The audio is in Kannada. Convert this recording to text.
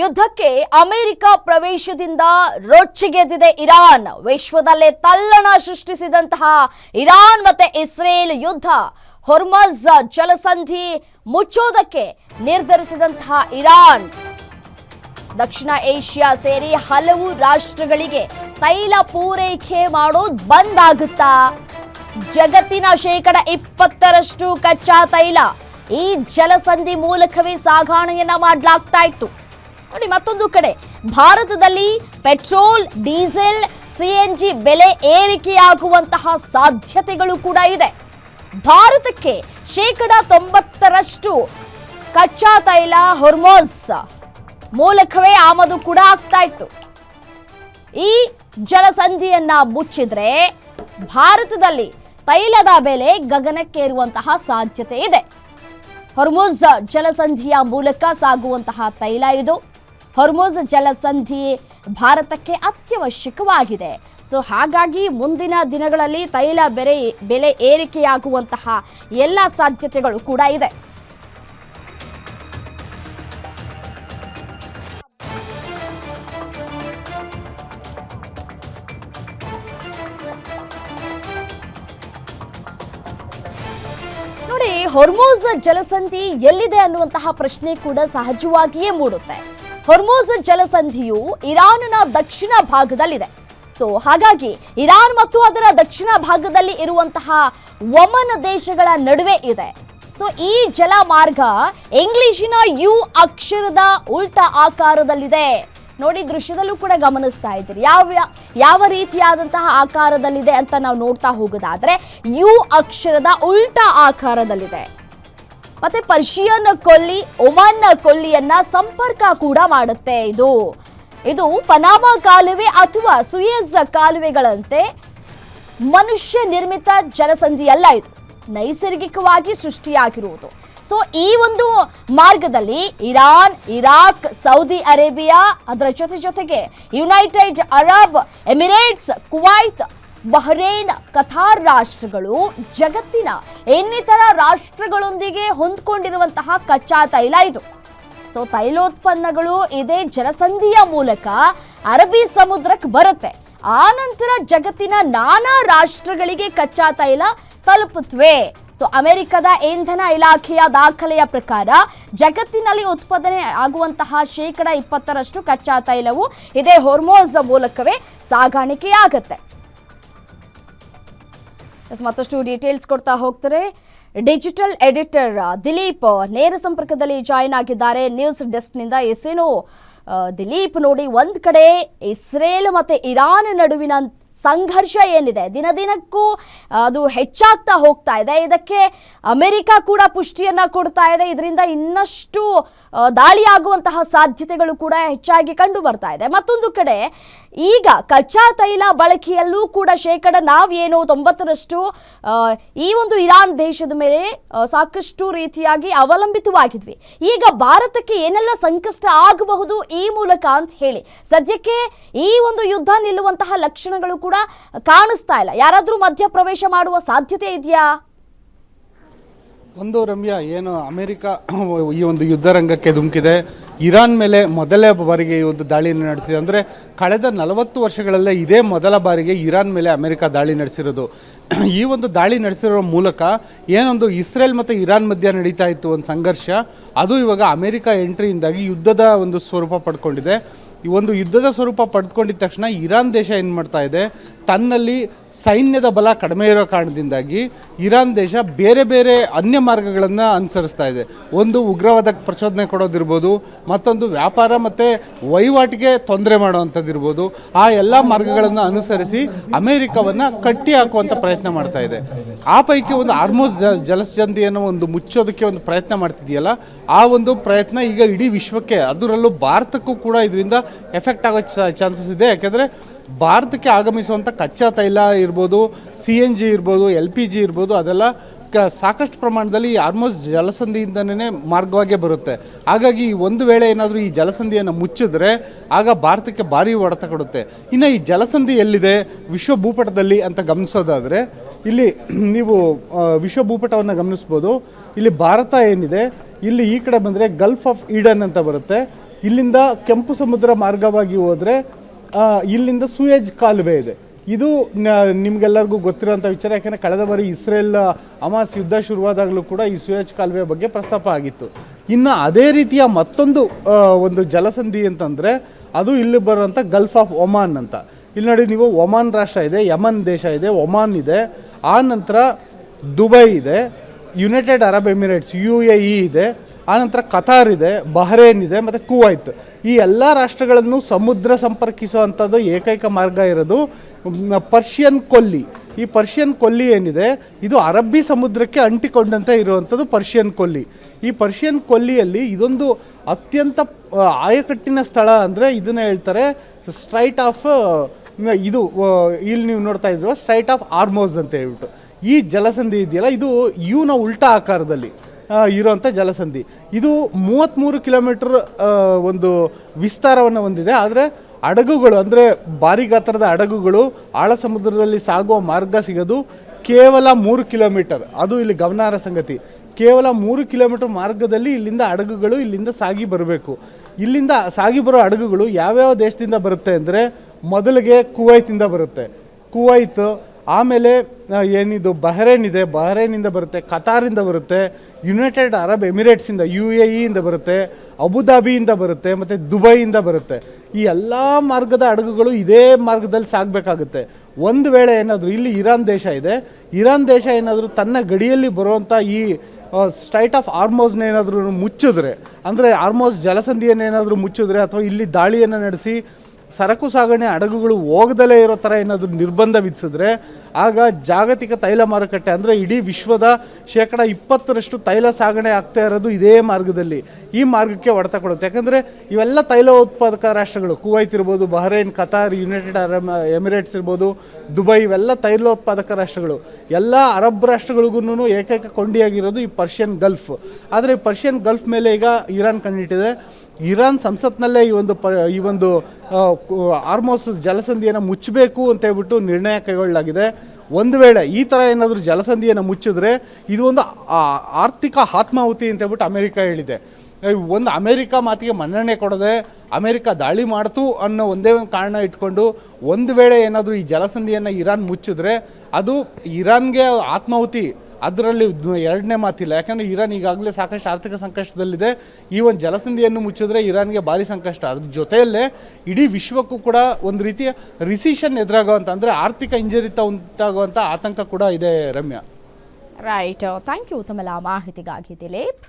ಯುದ್ಧಕ್ಕೆ ಅಮೆರಿಕ ಪ್ರವೇಶದಿಂದ ರೊಚ್ಚಿಗೆದ್ದಿದೆ ಇರಾನ್. ವಿಶ್ವದಲ್ಲೇ ತಲ್ಲಣ ಸೃಷ್ಟಿಸಿದಂತಹ ಇರಾನ್ ಮತ್ತೆ ಇಸ್ರೇಲ್ ಯುದ್ಧ. ಹೊರ್ಮಜ್ ಜಲಸಂಧಿ ಮುಚ್ಚೋದಕ್ಕೆ ನಿರ್ಧರಿಸಿದಂತಹ ಇರಾನ್ ದಕ್ಷಿಣ ಏಷ್ಯಾ ಸೇರಿ ಹಲವು ರಾಷ್ಟ್ರಗಳಿಗೆ ತೈಲ ಪೂರೈಕೆ ಮಾಡೋದು ಬಂದ್ ಆಗುತ್ತಾ? ಜಗತ್ತಿನ 20% ಕಚ್ಚಾ ತೈಲ ಈ ಜಲಸಂಧಿ ಮೂಲಕವೇ ಸಾಗಣೆಯನ್ನ ಮಾಡಲಾಗ್ತಾ ಇತ್ತು. ನೋಡಿ, ಮತ್ತೊಂದು ಕಡೆ ಭಾರತದಲ್ಲಿ ಪೆಟ್ರೋಲ್, ಡೀಸೆಲ್, CNG ಬೆಲೆ ಏರಿಕೆಯಾಗುವಂತಹ ಸಾಧ್ಯತೆಗಳು ಕೂಡ ಇದೆ. ಭಾರತಕ್ಕೆ 90% ಕಚ್ಚಾ ತೈಲ ಹೊರ್ಮೋಜ್ ಮೂಲಕವೇ ಆಮದು ಕೂಡ ಆಗ್ತಾ ಇತ್ತು. ಈ ಜಲಸಂಧಿಯನ್ನ ಮುಚ್ಚಿದ್ರೆ ಭಾರತದಲ್ಲಿ ತೈಲದ ಬೆಲೆ ಗಗನಕ್ಕೇರುವಂತಹ ಸಾಧ್ಯತೆ ಇದೆ. ಹೊರ್ಮುಜ್ ಜಲಸಂಧಿಯ ಮೂಲಕ ಸಾಗುವಂತಹ ತೈಲ ಇದು. ಹೊರ್ಮುಜ್ ಜಲಸಂಧಿ ಭಾರತಕ್ಕೆ ಅತ್ಯವಶ್ಯಕವಾಗಿದೆ. ಸೊ ಹಾಗಾಗಿ ಮುಂದಿನ ದಿನಗಳಲ್ಲಿ ತೈಲ ಬೆಲೆ ಏರಿಕೆಯಾಗುವಂತಹ ಎಲ್ಲ ಸಾಧ್ಯತೆಗಳು ಕೂಡ ಇದೆ. ನೋಡಿ, ಹೊರ್ಮುಜ್ ಜಲಸಂಧಿ ಎಲ್ಲಿದೆ ಅನ್ನುವಂತಹ ಪ್ರಶ್ನೆ ಕೂಡ ಸಹಜವಾಗಿಯೇ ಮೂಡುತ್ತೆ. ಹೊರ್ಮುಜ್ ಜಲಸಂಧಿಯು ಇರಾನ್ನ ದಕ್ಷಿಣ ಭಾಗದಲ್ಲಿದೆ. ಸೊ ಹಾಗಾಗಿ ಇರಾನ್ ಮತ್ತು ಅದರ ದಕ್ಷಿಣ ಭಾಗದಲ್ಲಿ ಇರುವಂತಹ ಒಮನ್ ದೇಶಗಳ ನಡುವೆ ಇದೆ. ಸೊ ಈ ಜಲ ಮಾರ್ಗ ಇಂಗ್ಲಿಶಿನ ಯು ಅಕ್ಷರದ ಉಲ್ಟಾ ಆಕಾರದಲ್ಲಿದೆ. ನೋಡಿ, ದೃಶ್ಯದಲ್ಲೂ ಕೂಡ ಗಮನಿಸ್ತಾ ಇದ್ದೀರಿ ಯಾವ ರೀತಿಯಾದಂತಹ ಆಕಾರದಲ್ಲಿದೆ ಅಂತ ನಾವು ನೋಡ್ತಾ ಹೋಗೋದಾದ್ರೆ ಯು ಅಕ್ಷರದ ಉಲ್ಟಾ ಆಕಾರದಲ್ಲಿದೆ. ಮತ್ತೆ ಪರ್ಷಿಯನ್ ಕೊಲ್ಲಿ ಒಮನ್ ಕೊಲ್ಲಿಯನ್ನ ಸಂಪರ್ಕ ಕೂಡ ಮಾಡುತ್ತೆ. ಇದು ಪನಾಮಾ ಕಾಲುವೆ ಅಥವಾ ಸುಯೆಜ್ ಕಾಲುವೆಗಳಂತೆ ಮನುಷ್ಯ ನಿರ್ಮಿತ ಜಲಸಂಧಿ ಅಲ್ಲ, ಇದು ನೈಸರ್ಗಿಕವಾಗಿ ಸೃಷ್ಟಿಯಾಗಿರುವುದು. ಸೊ ಈ ಒಂದು ಮಾರ್ಗದಲ್ಲಿ ಇರಾನ್, ಇರಾಕ್, ಸೌದಿ ಅರೇಬಿಯಾ, ಅದರ ಜೊತೆಗೆ United Arab Emirates, Kuwait, Bahrain, Qatar ರಾಷ್ಟ್ರಗಳು ಜಗತ್ತಿನ ಇನ್ನಿತರ ರಾಷ್ಟ್ರಗಳೊಂದಿಗೆ ಹೊಂದ್ಕೊಂಡಿರುವಂತಹ ಕಚ್ಚಾ ತೈಲ ಇದು. ಸೊ ತೈಲೋತ್ಪನ್ನಗಳು ಇದೇ ಜಲಸಂಧಿಯ ಮೂಲಕ ಅರಬ್ಬಿ ಸಮುದ್ರಕ್ಕೆ ಬರುತ್ತೆ. ಆ ನಂತರ ಜಗತ್ತಿನ ನಾನಾ ರಾಷ್ಟ್ರಗಳಿಗೆ ಕಚ್ಚಾ ತೈಲ ತಲುಪುತ್ತವೆ. ಸೊ ಅಮೆರಿಕದ ಇಂಧನ ಇಲಾಖೆಯ ದಾಖಲೆಯ ಪ್ರಕಾರ ಜಗತ್ತಿನಲ್ಲಿ ಉತ್ಪಾದನೆ ಆಗುವಂತಹ 20% ಕಚ್ಚಾ ತೈಲವು ಇದೇ ಹೊರ್ಮುಜ್ ಮೂಲಕವೇ ಸಾಗಾಣಿಕೆಯಾಗತ್ತೆ. ಮತ್ತಷ್ಟು ಡೀಟೇಲ್ಸ್ ಕೊಡ್ತಾ ಹೋಗ್ತಾರೆ ಡಿಜಿಟಲ್ ಎಡಿಟರ್ ದಿಲೀಪ್ ನೇರ ಸಂಪರ್ಕದಲ್ಲಿ ಜಾಯಿನ್ ಆಗಿದ್ದಾರೆ ನ್ಯೂಸ್ ಡೆಸ್ಕ್ನಿಂದ. ಎಸ್ಸೇನು ದಿಲೀಪ್, ನೋಡಿ, ಒಂದ್ ಕಡೆ ಇಸ್ರೇಲ್ ಮತ್ತೆ ಇರಾನ್ ನಡುವಿನ ಸಂಘರ್ಷ ಏನಿದೆ ದಿನದಿನಕ್ಕೂ ಅದು ಹೆಚ್ಚಾಗ್ತಾ ಹೋಗ್ತಾ ಇದೆ. ಇದಕ್ಕೆ ಅಮೆರಿಕ ಕೂಡ ಪುಷ್ಟಿಯನ್ನ ಕೊಡ್ತಾ ಇದೆ. ಇದರಿಂದ ಇನ್ನಷ್ಟು ದಾಳಿಯಾಗುವಂತಹ ಸಾಧ್ಯತೆಗಳು ಕೂಡ ಹೆಚ್ಚಾಗಿ ಕಂಡು ಬರ್ತಾ ಇದೆ. ಮತ್ತೊಂದು ಕಡೆ ಈಗ ಕಚ್ಚಾ ತೈಲ ಬಳಕೆಯಲ್ಲೂ ಕೂಡ ನಾವೇನು 90% ಈ ಒಂದು ಇರಾನ್ ದೇಶದ ಮೇಲೆ ಸಾಕಷ್ಟು ರೀತಿಯಾಗಿ ಅವಲಂಬಿತವಾಗಿದ್ವಿ. ಈಗ ಭಾರತಕ್ಕೆ ಏನೆಲ್ಲ ಸಂಕಷ್ಟ ಆಗಬಹುದು ಈ ಮೂಲಕ ಅಂತ ಹೇಳಿ ಸದ್ಯಕ್ಕೆ ಈ ಒಂದು ಯುದ್ಧ ನಿಲ್ಲುವಂತಹ ಲಕ್ಷಣಗಳು ಕೂಡ ಕಾಣಿಸ್ತಾ ಇಲ್ಲ. ಯಾರಾದ್ರೂ ಮಧ್ಯ ಪ್ರವೇಶ ಮಾಡುವ ಸಾಧ್ಯತೆ ಇದೆಯಾ? ಒಂದು ರಮ್ಯಾ, ಏನು ಅಮೆರಿಕ ಈ ಒಂದು ಯುದ್ಧ ರಂಗಕ್ಕೆ ಧುಮುಕಿದೆ. ಇರಾನ್ ಮೇಲೆ ಮೊದಲ ಬಾರಿಗೆ ಈ ಒಂದು ದಾಳಿಯನ್ನು ನಡೆಸಿದೆ. ಅಂದರೆ ಕಳೆದ 40 ವರ್ಷಗಳಲ್ಲೇ ಇದೇ ಮೊದಲ ಬಾರಿಗೆ ಇರಾನ್ ಮೇಲೆ ಅಮೆರಿಕ ದಾಳಿ ನಡೆಸಿರೋದು. ಈ ಒಂದು ದಾಳಿ ನಡೆಸಿರೋ ಮೂಲಕ ಏನೊಂದು ಇಸ್ರೇಲ್ ಮತ್ತು ಇರಾನ್ ಮಧ್ಯ ನಡೀತಾ ಇತ್ತು ಒಂದು ಸಂಘರ್ಷ, ಅದು ಇವಾಗ ಅಮೆರಿಕ ಎಂಟ್ರಿಯಿಂದಾಗಿ ಯುದ್ಧದ ಒಂದು ಸ್ವರೂಪ ಪಡ್ಕೊಂಡಿದೆ. ಈ ಒಂದು ಯುದ್ಧದ ಸ್ವರೂಪ ಪಡೆದುಕೊಂಡಿದ್ದ ತಕ್ಷಣ ಇರಾನ್ ದೇಶ ಏನು ಮಾಡ್ತಾ ಇದೆ, ತನ್ನಲ್ಲಿ ಸೈನ್ಯದ ಬಲ ಕಡಿಮೆ ಇರೋ ಕಾರಣದಿಂದಾಗಿ ಇರಾನ್ ದೇಶ ಬೇರೆ ಬೇರೆ ಅನ್ಯ ಮಾರ್ಗಗಳನ್ನು ಅನುಸರಿಸ್ತಾ ಇದೆ. ಒಂದು ಉಗ್ರವಾದಕ್ಕೆ ಪ್ರಚೋದನೆ ಕೊಡೋದಿರ್ಬೋದು, ಮತ್ತೊಂದು ವ್ಯಾಪಾರ ಮತ್ತು ವಹಿವಾಟಿಗೆ ತೊಂದರೆ ಮಾಡೋವಂಥದ್ದಿರ್ಬೋದು. ಆ ಎಲ್ಲ ಮಾರ್ಗಗಳನ್ನು ಅನುಸರಿಸಿ ಅಮೆರಿಕವನ್ನು ಕಟ್ಟಿ ಹಾಕುವಂಥ ಪ್ರಯತ್ನ ಮಾಡ್ತಾ ಇದೆ. ಆ ಪೈಕಿ ಒಂದು ಹಾರ್ಮುಜ್ ಜಲಸಂಧಿಯನ್ನು ಒಂದು ಮುಚ್ಚೋದಕ್ಕೆ ಒಂದು ಪ್ರಯತ್ನ ಮಾಡ್ತಿದೆಯಲ್ಲ, ಆ ಒಂದು ಪ್ರಯತ್ನ ಈಗ ಇಡೀ ವಿಶ್ವಕ್ಕೆ, ಅದರಲ್ಲೂ ಭಾರತಕ್ಕೂ ಕೂಡ ಇದರಿಂದ ಎಫೆಕ್ಟ್ ಆಗೋ ಚಾನ್ಸಸ್ ಇದೆ. ಯಾಕೆಂದರೆ ಭಾರತಕ್ಕೆ ಆಗಮಿಸುವಂಥ ಕಚ್ಚಾ ತೈಲ ಇರ್ಬೋದು, CNG ಇರ್ಬೋದು, LPG ಇರ್ಬೋದು, ಅದೆಲ್ಲ ಸಾಕಷ್ಟು ಪ್ರಮಾಣದಲ್ಲಿ ಈ ಹಾರ್ಮುಜ್ ಜಲಸಂಧಿಯಿಂದನೇ ಮಾರ್ಗವಾಗೇ ಬರುತ್ತೆ. ಹಾಗಾಗಿ ಒಂದು ವೇಳೆ ಏನಾದರೂ ಈ ಜಲಸಂಧಿಯನ್ನು ಮುಚ್ಚಿದ್ರೆ ಆಗ ಭಾರತಕ್ಕೆ ಭಾರಿ ಹೊಡೆತ ಕೊಡುತ್ತೆ. ಇನ್ನು ಈ ಜಲಸಂಧಿ ಎಲ್ಲಿದೆ ವಿಶ್ವ ಭೂಪಟದಲ್ಲಿ ಅಂತ ಗಮನಿಸೋದಾದರೆ, ಇಲ್ಲಿ ನೀವು ವಿಶ್ವ ಭೂಪಟವನ್ನು ಗಮನಿಸ್ಬೋದು. ಇಲ್ಲಿ ಭಾರತ ಏನಿದೆ, ಇಲ್ಲಿ ಈ ಕಡೆ ಬಂದರೆ ಗಲ್ಫ್ ಆಫ್ ಈಡನ್ ಅಂತ ಬರುತ್ತೆ. ಇಲ್ಲಿಂದ ಕೆಂಪು ಸಮುದ್ರ ಮಾರ್ಗವಾಗಿ ಹೋದರೆ ಇಲ್ಲಿಂದ ಸೂಯೆಜ್ ಕಾಲುವೆ ಇದೆ. ಇದು ನಿಮ್ಗೆಲ್ಲರಿಗೂ ಗೊತ್ತಿರೋಂಥ ವಿಚಾರ. ಯಾಕೆಂದರೆ ಕಳೆದ ಬಾರಿ ಇಸ್ರೇಲ್ ಹಮಾಸ್ ಯುದ್ಧ ಶುರುವಾದಾಗಲೂ ಕೂಡ ಈ ಸೂಯೆಜ್ ಕಾಲುವೆ ಬಗ್ಗೆ ಪ್ರಸ್ತಾಪ ಆಗಿತ್ತು. ಇನ್ನು ಅದೇ ರೀತಿಯ ಮತ್ತೊಂದು ಒಂದು ಜಲಸಂಧಿ ಅಂತಂದರೆ ಅದು ಇಲ್ಲಿ ಬರುವಂಥ ಗಲ್ಫ್ ಆಫ್ ಒಮಾನ್ ಅಂತ. ಇಲ್ಲಿ ನೋಡಿ ನೀವು, ಒಮಾನ್ ರಾಷ್ಟ್ರ ಇದೆ, ಯಮನ್ ದೇಶ ಇದೆ, ಒಮಾನ್ ಇದೆ, ಆ ನಂತರ ದುಬೈ ಇದೆ, ಯುನೈಟೆಡ್ ಅರಬ್ ಎಮಿರೇಟ್ಸ್ UAE ಇದೆ, ಆನಂತರ ಕತಾರ್ ಇದೆ, ಬಹರೇನ್ ಇದೆ, ಮತ್ತು ಕುವೈತ್. ಈ ಎಲ್ಲ ರಾಷ್ಟ್ರಗಳನ್ನು ಸಮುದ್ರ ಸಂಪರ್ಕಿಸುವಂಥದ್ದು ಏಕೈಕ ಮಾರ್ಗ ಇರೋದು ಪರ್ಷಿಯನ್ ಕೊಲ್ಲಿ. ಈ ಪರ್ಷಿಯನ್ ಕೊಲ್ಲಿ ಏನಿದೆ ಇದು ಅರಬ್ಬಿ ಸಮುದ್ರಕ್ಕೆ ಅಂಟಿಕೊಂಡಂತೆ ಇರುವಂಥದ್ದು ಪರ್ಷಿಯನ್ ಕೊಲ್ಲಿ. ಈ ಪರ್ಷಿಯನ್ ಕೊಲ್ಲಿಯಲ್ಲಿ ಇದೊಂದು ಅತ್ಯಂತ ಆಯಕಟ್ಟಿನ ಸ್ಥಳ. ಅಂದರೆ ಇದನ್ನು ಹೇಳ್ತಾರೆ ಸ್ಟ್ರೈಟ್ ಆಫ್ ಇದು ಇಲ್ಲಿ ನೀವು ನೋಡ್ತಾ ಇದ್ರು ಸ್ಟ್ರೈಟ್ ಆಫ್ ಹಾರ್ಮೋಸ್ ಅಂತ ಹೇಳ್ಬಿಟ್ಟು. ಈ ಜಲಸಂಧಿ ಇದೆಯಲ್ಲ, ಇದು ನ ಉಲ್ಟಾ ಆಕಾರದಲ್ಲಿ ಇರುವಂಥ ಜಲಸಂಧಿ. ಇದು 33 ಕಿಲೋಮೀಟರ್ ಒಂದು ವಿಸ್ತಾರವನ್ನು ಹೊಂದಿದೆ. ಆದರೆ ಹಡಗುಗಳು ಅಂದರೆ ಭಾರಿ ಗಾತ್ರದ ಹಡಗುಗಳು ಆಳ ಸಮುದ್ರದಲ್ಲಿ ಸಾಗುವ ಮಾರ್ಗ ಸಿಗೋದು ಕೇವಲ 3 ಕಿಲೋಮೀಟರ್. ಅದು ಇಲ್ಲಿ ಗಮನಾರ್ಹ ಸಂಗತಿ. ಕೇವಲ 3 ಕಿಲೋಮೀಟರ್ ಮಾರ್ಗದಲ್ಲಿ ಇಲ್ಲಿಂದ ಹಡಗುಗಳು ಇಲ್ಲಿಂದ ಸಾಗಿ ಬರಬೇಕು. ಇಲ್ಲಿಂದ ಸಾಗಿ ಬರೋ ಹಡಗುಗಳು ಯಾವ್ಯಾವ ದೇಶದಿಂದ ಬರುತ್ತೆ ಅಂದರೆ ಮೊದಲಿಗೆ ಕುವೈತಿಂದ ಬರುತ್ತೆ, ಕುವೈತ್, ಆಮೇಲೆ ಏನಿದು ಬಹರೇನ್ ಇದೆ, ಬಹರೇನಿಂದ ಬರುತ್ತೆ, ಕತಾರಿಂದ ಬರುತ್ತೆ, ಯುನೈಟೆಡ್ ಅರಬ್ ಎಮಿರೇಟ್ಸಿಂದ UAE ಇಂದ ಬರುತ್ತೆ, ಅಬುದಾಬಿಯಿಂದ ಬರುತ್ತೆ, ಮತ್ತು ದುಬೈಯಿಂದ ಬರುತ್ತೆ. ಈ ಎಲ್ಲ ಮಾರ್ಗದ ಹಡಗುಗಳು ಇದೇ ಮಾರ್ಗದಲ್ಲಿ ಸಾಗಬೇಕಾಗುತ್ತೆ. ಒಂದು ವೇಳೆ ಏನಾದರೂ ಇಲ್ಲಿ ಇರಾನ್ ದೇಶ ಇದೆ, ಇರಾನ್ ದೇಶ ಏನಾದರೂ ತನ್ನ ಗಡಿಯಲ್ಲಿ ಬರುವಂಥ ಈ ಸ್ಟ್ರೈಟ್ ಆಫ್ ಹಾರ್ಮೋಸ್ನ ಏನಾದರೂ ಮುಚ್ಚಿದ್ರೆ, ಅಂದರೆ ಹಾರ್ಮೋಸ್ ಜಲಸಂಧಿಯನ್ನೇನಾದರೂ ಮುಚ್ಚಿದ್ರೆ ಅಥವಾ ಇಲ್ಲಿ ದಾಳಿಯನ್ನು ನಡೆಸಿ ಸರಕು ಸಾಗಣೆ ಹಡಗುಗಳು ಹೋಗದಲ್ಲೇ ಇರೋ ಥರ ಏನಾದರೂ ನಿರ್ಬಂಧ ವಿಧಿಸಿದ್ರೆ ಆಗ ಜಾಗತಿಕ ತೈಲ ಮಾರುಕಟ್ಟೆ ಅಂದರೆ ಇಡೀ ವಿಶ್ವದ 20% ತೈಲ ಸಾಗಣೆ ಆಗ್ತಾ ಇರೋದು ಇದೇ ಮಾರ್ಗದಲ್ಲಿ. ಈ ಮಾರ್ಗಕ್ಕೆ ಹೊಡೆತ ಕೊಡುತ್ತೆ. ಯಾಕಂದರೆ ಇವೆಲ್ಲ ತೈಲ ಉತ್ಪಾದಕ ರಾಷ್ಟ್ರಗಳು, ಕುವೈತ್ ಇರ್ಬೋದು, Bahrain, Qatar, United Arab Emirates ಇರ್ಬೋದು, ದುಬೈ, ಇವೆಲ್ಲ ತೈಲೋತ್ಪಾದಕ ರಾಷ್ಟ್ರಗಳು. ಎಲ್ಲ ಅರಬ್ ರಾಷ್ಟ್ರಗಳಿಗೂ ಏಕೈಕ ಕೊಂಡಿಯಾಗಿರೋದು ಈ ಪರ್ಷಿಯನ್ ಗಲ್ಫ್. ಆದರೆ ಪರ್ಷಿಯನ್ ಗಲ್ಫ್ ಮೇಲೆ ಈಗ ಇರಾನ್ ಕಣ್ಣಿಟ್ಟಿದೆ. ಇರಾನ್ ಸಂಸತ್ನಲ್ಲೇ ಈ ಒಂದು ಹಾರ್ಮೋಸ್ ಜಲಸಂಧಿಯನ್ನು ಮುಚ್ಚಬೇಕು ಅಂತ ಹೇಳ್ಬಿಟ್ಟು ನಿರ್ಣಯ ಕೈಗೊಳ್ಳಲಾಗಿದೆ. ಒಂದು ವೇಳೆ ಈ ಥರ ಏನಾದರೂ ಜಲಸಂಧಿಯನ್ನು ಮುಚ್ಚಿದ್ರೆ ಇದು ಒಂದು ಆರ್ಥಿಕ ಆತ್ಮಾಹುತಿ ಅಂತ ಹೇಳ್ಬಿಟ್ಟು ಅಮೆರಿಕ ಹೇಳಿದೆ. ಒಂದು ಅಮೆರಿಕ ಮಾತಿಗೆ ಮನ್ನಣೆ ಕೊಡದೆ ಅಮೆರಿಕ ದಾಳಿ ಮಾಡ್ತು ಅನ್ನೋ ಒಂದೇ ಒಂದು ಕಾರಣ ಇಟ್ಕೊಂಡು ಒಂದು ವೇಳೆ ಏನಾದರೂ ಈ ಜಲಸಂಧಿಯನ್ನು ಇರಾನ್ ಮುಚ್ಚಿದ್ರೆ ಅದು ಇರಾನ್ಗೆ ಆತ್ಮಾಹುತಿ. ಅದರಲ್ಲಿ ಎರಡನೇ ಮಾತಿಲ್ಲ. ಯಾಕಂದರೆ ಇರಾನ್ ಈಗಾಗಲೇ ಸಾಕಷ್ಟು ಆರ್ಥಿಕ ಸಂಕಷ್ಟದಲ್ಲಿದೆ. ಈ ಒಂದು ಜಲಸಂಧಿಯನ್ನು ಮುಚ್ಚಿದ್ರೆ ಇರಾನ್ಗೆ ಭಾರಿ ಸಂಕಷ್ಟ. ಅದ್ರ ಜೊತೆಯಲ್ಲೇ ಇಡೀ ವಿಶ್ವಕ್ಕೂ ಕೂಡ ಒಂದು ರೀತಿಯ ರಿಸಿಷನ್ ಎದುರಾಗುವಂಥ, ಅಂದರೆ ಆರ್ಥಿಕ ಹಿಂಜರಿತ ಉಂಟಾಗುವಂಥ ಆತಂಕ ಕೂಡ ಇದೆ. ರಮ್ಯಾ, ರೈಟ್, ಥ್ಯಾಂಕ್ ಯು ತಮ್ಮೆಲ್ಲ ಮಾಹಿತಿಗಾಗಿ ದಿಲೀಪ್.